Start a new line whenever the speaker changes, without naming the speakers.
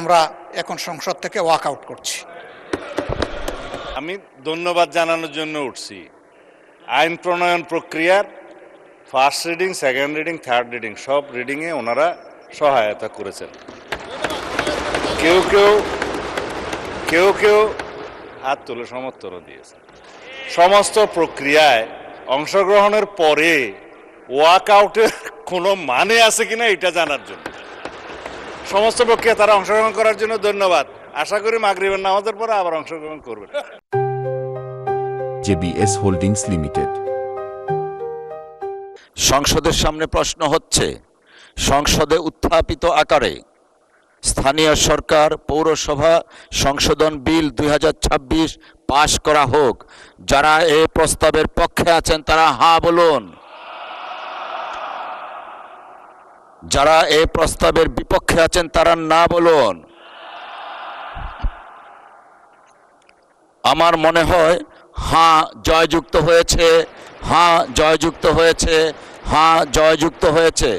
আমরা এখন সংসদ থেকে ওয়াক আউট করছি।
আমি ধন্যবাদ জানানোর জন্য উঠছি। আইন প্রণয়ন প্রক্রিয়ার first reading, second reading, third reading সব রিডিংয়ে ওনারা সহায়তা করেছেন। কেউ কেউ হাত তুলে সমর্থনও দিয়েছেন। সমস্ত প্রক্রিয়ায় অংশগ্রহণের পরে ওয়াক আউটের কোনো মানে আছে কিনা এটা জানার জন্য সমস্ত প্রক্রিয়া তারা অংশগ্রহণ করার জন্য ধন্যবাদ। আশা করি মাগরিবের নামাজের পরে আবার অংশগ্রহণ করবেন।
JBS holdings limited.
সংসদের সামনে প্রশ্ন হচ্ছে, সংসদে উত্থাপিত আকারে স্থানীয় সরকার পৌরসভা সংশোধন বিল 2026 পাশ করা হোক। যারা এই প্রস্তাবের পক্ষে আছেন তারা হ্যাঁ বলুন। যারা এই প্রস্তাবের বিপক্ষে আছেন তারা না বলুন। আমার মনে হয় হ্যাঁ জয়যুক্ত হয়েছে, হ্যাঁ জয়যুক্ত হয়েছে, হ্যাঁ জয়যুক্ত হয়েছে।